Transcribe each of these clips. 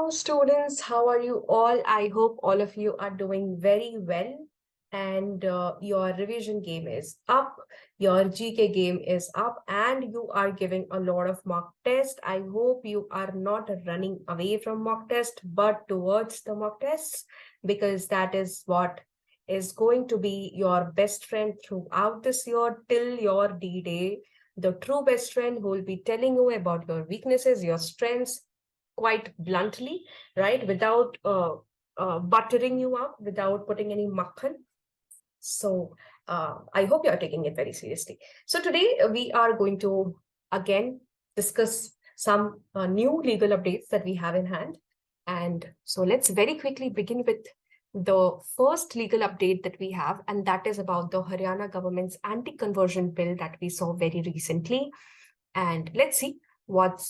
Hello, students. How are you all? I hope all of you are doing very well and your revision game is up, your GK game is up, and you are giving a lot of mock tests. I hope you are not running away from mock test, but towards the mock tests, because that is what is going to be your best friend throughout this year till your D-Day. The true best friend who will be telling you about your weaknesses, your strengths, quite bluntly, right? Without buttering you up, without putting any makhan. So I hope you are taking it very seriously. So today we are going to again discuss some new legal updates that we have in hand. And so let's very quickly begin with the first legal update that we have, and that is about the Haryana government's anti-conversion bill that we saw very recently. And let's see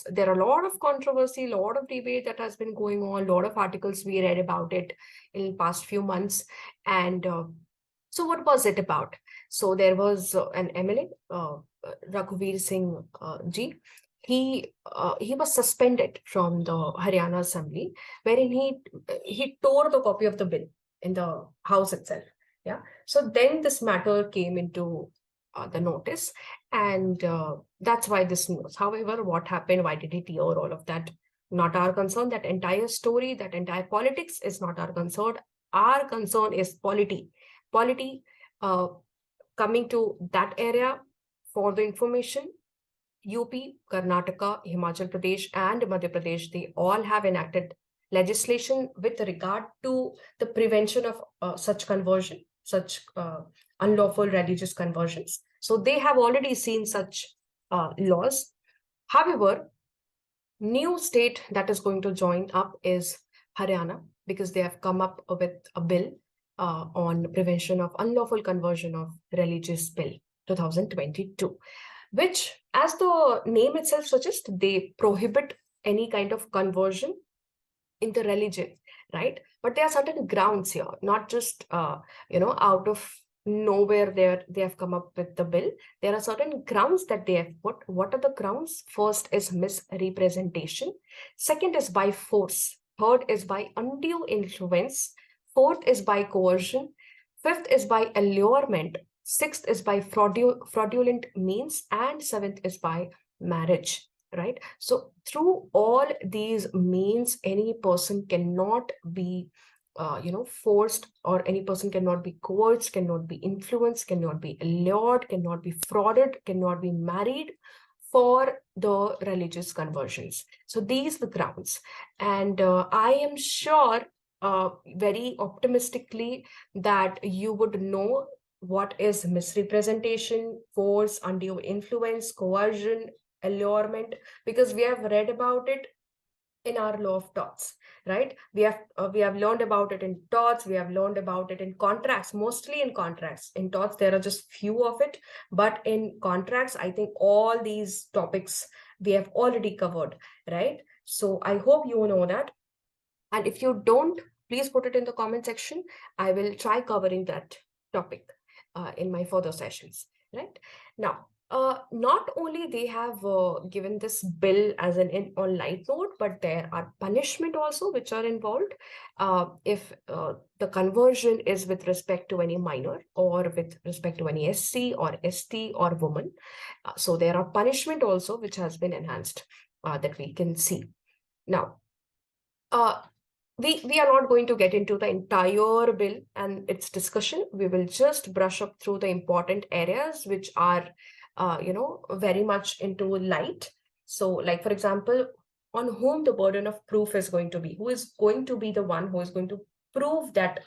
there are a lot of controversy, a lot of debate that has been going on, a lot of articles we read about it in the past few months. And so what was it about? So there was an MLA, Raghuveer Singh ji. He was suspended from the Haryana Assembly, wherein he tore the copy of the bill in the house itself. Yeah. So then this matter came into the notice, and that's why this news. However, what happened? Why did he tear all of that? Not our concern. That entire story, that entire politics is not our concern. Our concern is polity. Polity coming to that area. For the information, UP, Karnataka, Himachal Pradesh, and Madhya Pradesh, they all have enacted legislation with regard to the prevention of such conversion, such unlawful religious conversions. So they have already seen such laws. However, new state that is going to join up is Haryana, because they have come up with a bill on prevention of unlawful conversion of religious bill 2022, which, as the name itself suggests, they prohibit any kind of conversion in the religion, right? But there are certain grounds here, not just out of nowhere they have come up with the bill. There are certain grounds that they have put. What are the grounds? First is misrepresentation. Second is by force. Third is by undue influence. Fourth is by coercion. Fifth is by allurement. Sixth is by fraudulent means. And seventh is by marriage. Right? So through all these means, any person cannot be forced, or any person cannot be coerced, cannot be influenced, cannot be allured, cannot be frauded, cannot be married for the religious conversions. So these are the grounds. And I am sure very optimistically that you would know what is misrepresentation, force, undue influence, coercion, allurement, because we have read about it in our law of torts, right? We have learned about it in torts. We have learned about it in contracts, mostly in contracts. In torts, there are just few of it, but in contracts, I think all these topics we have already covered, right? So I hope you know that. And if you don't, please put it in the comment section. I will try covering that topic in my further sessions, right? Now, not only they have given this bill as on light note, but there are punishment also which are involved if the conversion is with respect to any minor, or with respect to any SC or ST or woman. So there are punishment also which has been enhanced that we can see. Now, we are not going to get into the entire bill and its discussion. We will just brush up through the important areas which are very much into light. So, like, for example, on whom the burden of proof is going to be, who is going to be the one who is going to prove that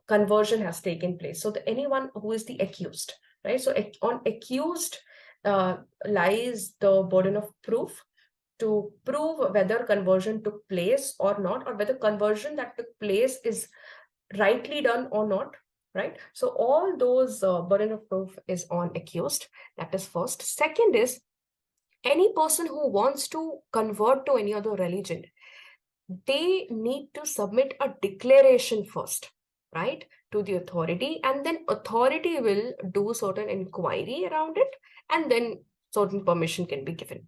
conversion has taken place. So anyone who is the accused, right? So on accused lies the burden of proof to prove whether conversion took place or not, or whether conversion that took place is rightly done or not, right? So all those burden of proof is on accused. That is first. Second is, any person who wants to convert to any other religion, they need to submit a declaration first, right, to the authority, and then authority will do certain inquiry around it, and then certain permission can be given.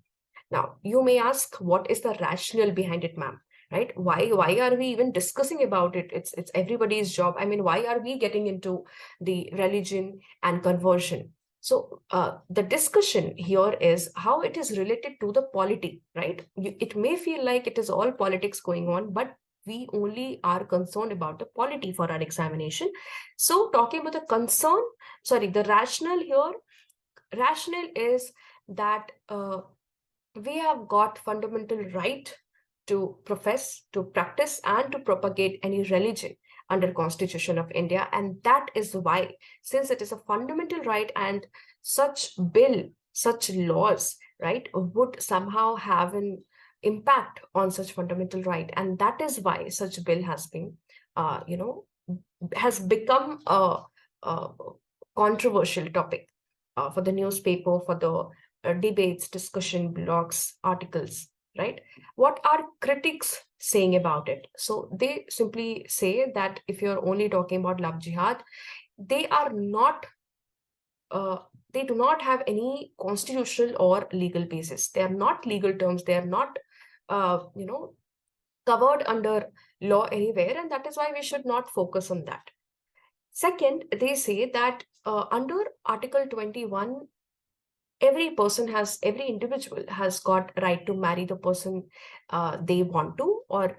Now, you may ask, what is the rationale behind it, ma'am? right? Why are we even discussing about it? It's everybody's job. I mean, why are we getting into the religion and conversion? So the discussion here is how it is related to the polity, right? It may feel like it is all politics going on, but we only are concerned about the polity for our examination. So talking about the concern, sorry, the rationale here, rationale is that we have got fundamental right to profess, to practice, and to propagate any religion under Constitution of India. And that is why, since it is a fundamental right, and such bill, such laws, right, would somehow have an impact on such fundamental right. And that is why such bill has been, has become a controversial topic for the newspaper, for the debates, discussion, blogs, articles, right? What are critics saying about it? So they simply say that if you're only talking about love jihad, they are not, they do not have any constitutional or legal basis. They are not legal terms. They are not, covered under law anywhere. And that is why we should not focus on that. Second, they say that under Article 21, every individual has got right to marry the person they want to, or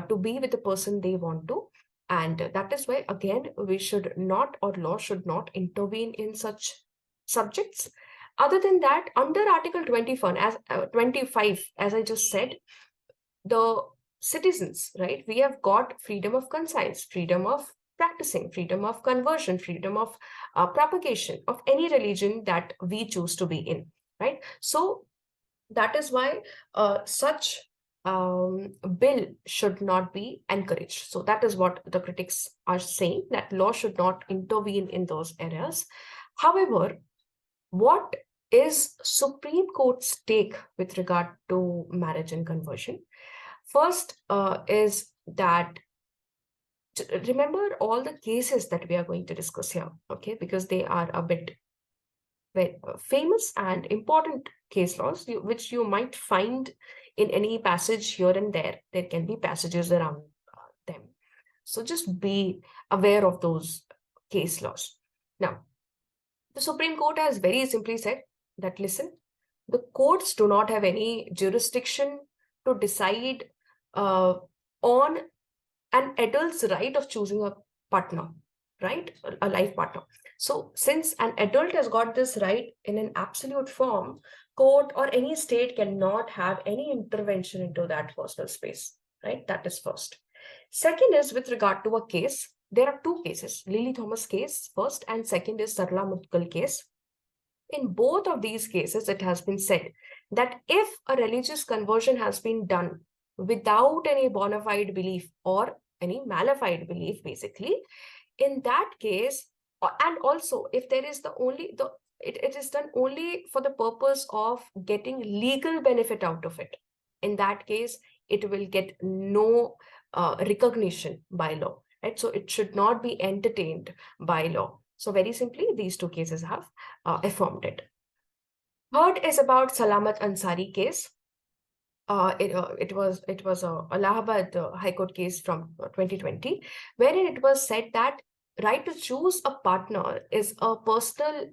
to be with the person they want to. And that is why, again, we should not, or law should not intervene in such subjects. Other than that, under Article 25, as I just said, the citizens, right? We have got freedom of conscience, freedom of practicing, freedom of conversion, freedom of propagation of any religion that we choose to be in, right? So that is why such bill should not be encouraged. So that is what the critics are saying, that law should not intervene in those areas. However, what is Supreme Court's take with regard to marriage and conversion? First is that, remember all the cases that we are going to discuss here, okay, because they are a bit very famous and important case laws, which you might find in any passage here and there. There can be passages around them. So just be aware of those case laws. Now, the Supreme Court has very simply said that, listen, the courts do not have any jurisdiction to decide on an adult's right of choosing a partner, right? A life partner. So since an adult has got this right in an absolute form, court or any state cannot have any intervention into that personal space, right? That is first. Second is with regard to a case. There are two cases, Lily Thomas case first, and second is Sarla Mutkal case. In both of these cases, it has been said that if a religious conversion has been done without any bona fide belief or any malified belief, basically, in that case, and also if there is it is done only for the purpose of getting legal benefit out of it, in that case, it will get no recognition by law, right? So it should not be entertained by law. So very simply, these two cases have affirmed it. Third is about Salamat Ansari case. It was a Allahabad High Court case from 2020, wherein it was said that right to choose a partner is a personal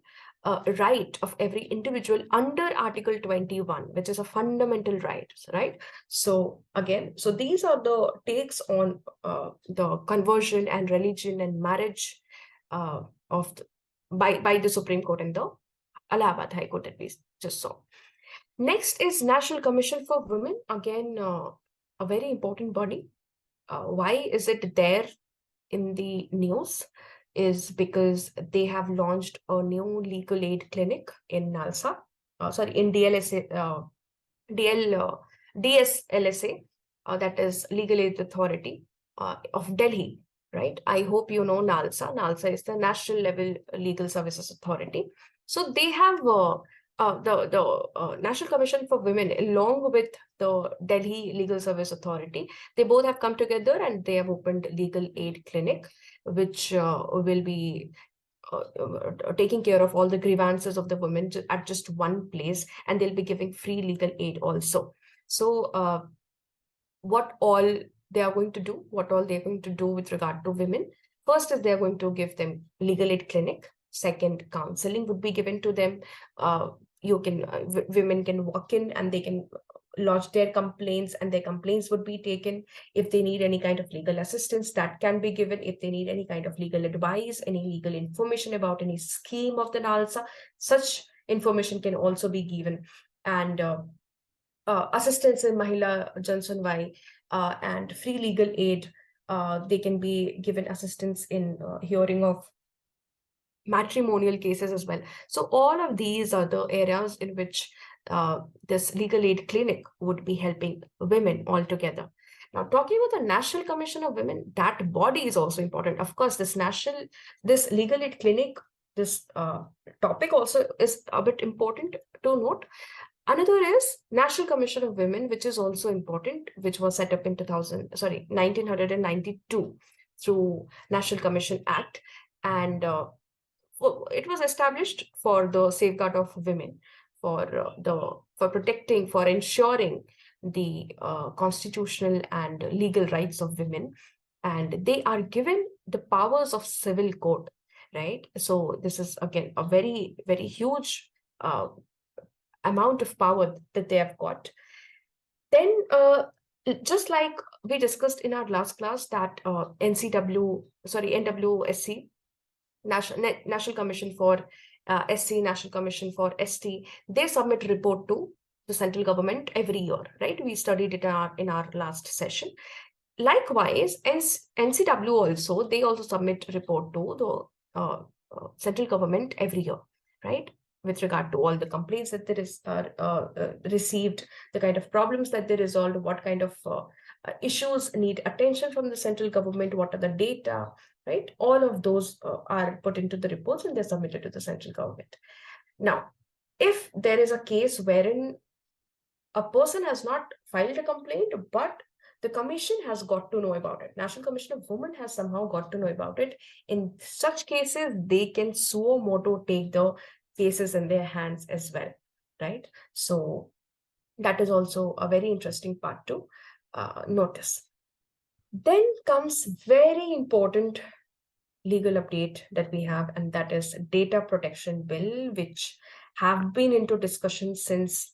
right of every individual under Article 21, which is a fundamental right, right? So again, so these are the takes on the conversion and religion and marriage by the Supreme Court and the Allahabad High Court that we just saw. Next is National Commission for Women. Again, a very important body. Why is it there in the news? Is because they have launched a new legal aid clinic in NALSA, in DLSA, DSLSA, that is Legal Aid Authority of Delhi, right? I hope you know NALSA. NALSA is the National Level Legal Services Authority. So they have the National Commission for Women, along with the Delhi Legal Service Authority, they both have come together and they have opened legal aid clinic, which will be taking care of all the grievances of the women at just one place, and they'll be giving free legal aid also. So what all they are going to do, what all they're going to do with regard to women. First is they're going to give them legal aid clinic. Second, counseling would be given to them. Women can walk in and they can lodge their complaints, and their complaints would be taken. If they need any kind of legal assistance, that can be given. If they need any kind of legal advice, any legal information about any scheme of the NALSA, such information can also be given. And assistance in Mahila Jansunwai and free legal aid. They can be given assistance in hearing of matrimonial cases as well. So all of these are the areas in which this legal aid clinic would be helping women altogether. Now, talking about the National Commission of Women, that body is also important. Of course, this legal aid clinic, this topic also is a bit important to note. Another is National Commission of Women, which is also important, which was set up in 1992 through National Commission Act. And it was established for the safeguard of women, for protecting, for ensuring the constitutional and legal rights of women. And they are given the powers of civil court, right? So this is again a very, very huge amount of power that they have got. Then, just like we discussed in our last class, that NWSC, National Commission for SC, National Commission for ST, they submit report to the central government every year, right? We studied it in our last session. Likewise, NCW also, they also submit report to the central government every year, right? With regard to all the complaints that there is received, the kind of problems that they resolved, what kind of issues need attention from the central government, what are the data, right? All of those are put into the reports and they're submitted to the central government. Now, if there is a case wherein a person has not filed a complaint, but the commission has got to know about it, National Commission of Women has somehow got to know about it, in such cases, they can suo moto take the cases in their hands as well, right? So that is also a very interesting part to notice. Then comes very important legal update that we have, and that is Data Protection Bill, which have been into discussion since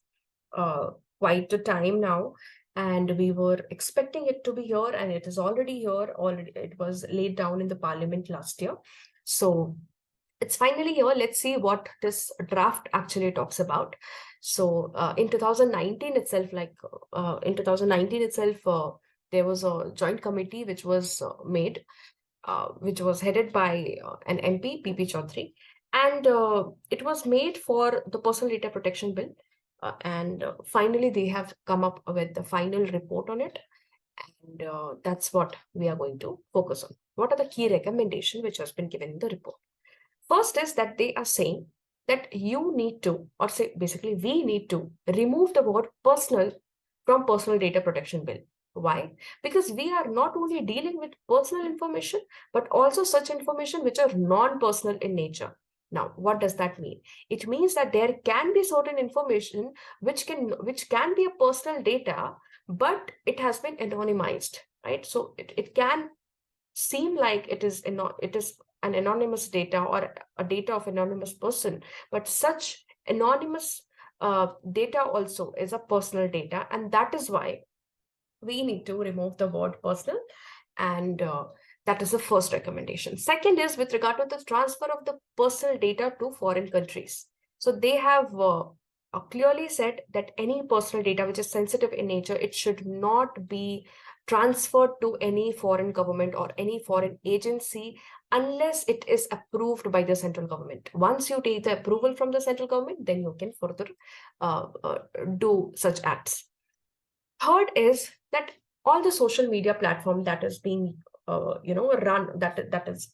quite a time now. And we were expecting it to be here, and it is already here. Already, it was laid down in the Parliament last year. So it's finally here. Let's see what this draft actually talks about. So in 2019 itself, there was a joint committee which was made, which was headed by an MP, PP Chaudhary, and it was made for the Personal Data Protection Bill. And finally, they have come up with the final report on it. And that's what we are going to focus on. What are the key recommendations which has been given in the report? First is that they are saying that you need to, or say basically we need to remove the word personal from Personal Data Protection Bill. Why? Because we are not only dealing with personal information, but also such information which are non-personal in nature. Now, what does that mean? It means that there can be certain information which can be a personal data, but it has been anonymized, right? So it can seem like it is an anonymous data or a data of anonymous person, but such anonymous data also is a personal data, and that is why we need to remove the word personal, and that is the first recommendation. Second is with regard to the transfer of the personal data to foreign countries. So they have clearly said that any personal data which is sensitive in nature, it should not be transferred to any foreign government or any foreign agency unless it is approved by the central government. Once you take the approval from the central government, then you can further do such acts. Third is that all the social media platform that is being run, that is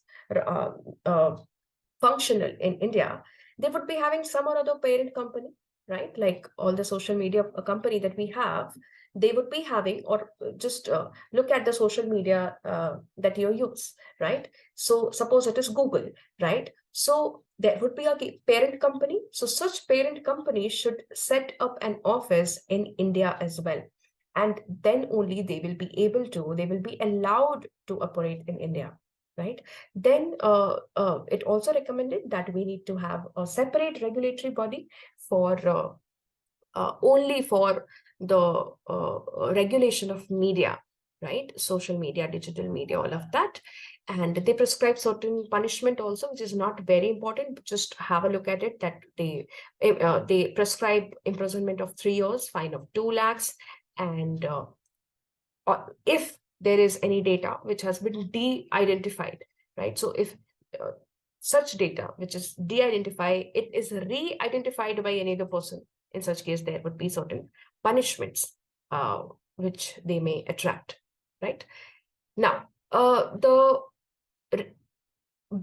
functional in India, they would be having some or other parent company, right? Like all the social media company that we have, they would be having, or just look at the social media that you use, right? So suppose it is Google, right? So there would be a parent company. So such parent company should set up an office in India as well. and then only they will be allowed to operate in India, right? Then it also recommended that we need to have a separate regulatory body for only for the regulation of media, right? Social media, digital media, all of that. And they prescribe certain punishment also, which is not very important. Just have a look at it, that they prescribe imprisonment of 3 years, fine of 2 lakhs, and if there is any data which has been de-identified, right? So if such data which is de-identified, it is re-identified by any other person, in such case there would be certain punishments which they may attract, right? Now, the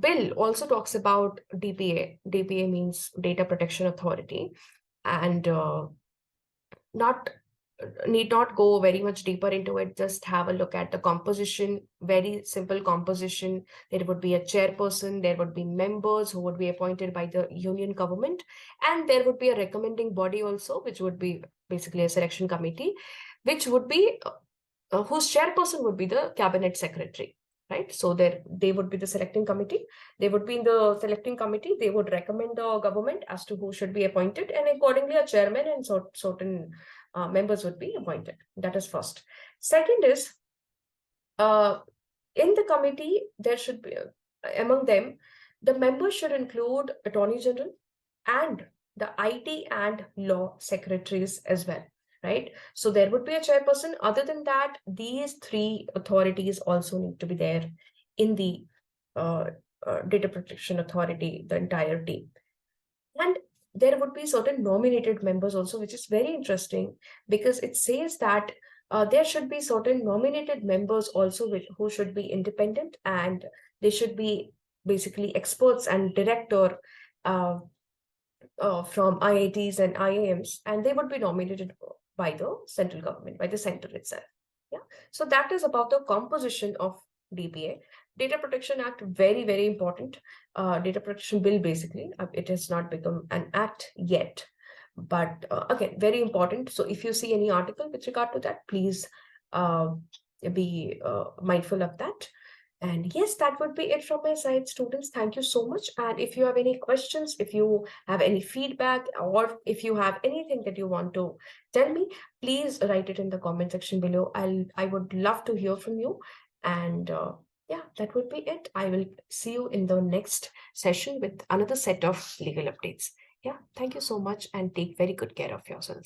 bill also talks about DPA. DPA means Data Protection Authority, and not need not go very much deeper into it. Just have a look at the composition, very simple composition. There would be a chairperson, there would be members who would be appointed by the union government, and there would be a recommending body also, which would be basically a selection committee, which would be whose chairperson would be the cabinet secretary, right? So they would be the selecting committee. They would be in the selecting committee. They would recommend the government as to who should be appointed, and accordingly a chairman and certain members would be appointed. That is first. Second is, in the committee, there should be, among them, the members should include Attorney General and the IT and law secretaries as well, right? So there would be a chairperson. Other than that, these 3 authorities also need to be there in the Data Protection Authority, the entire team. And there would be certain nominated members also, which is very interesting, because it says that there should be certain nominated members also who should be independent, and they should be basically experts and director from IITs and IIMs, and they would be nominated by the central government, by the center itself. Yeah. So that is about the composition of DPA. Data Protection Act, very, very important. Data Protection Bill, basically, it has not become an act yet, but again, very important. So if you see any article with regard to that, please be mindful of that. And yes, that would be it from my side, students. Thank you so much. And if you have any questions, if you have any feedback, or if you have anything that you want to tell me, please write it in the comment section below. I would love to hear from you. And yeah, that would be it. I will see you in the next session with another set of legal updates. Yeah, thank you so much, and take very good care of yourself.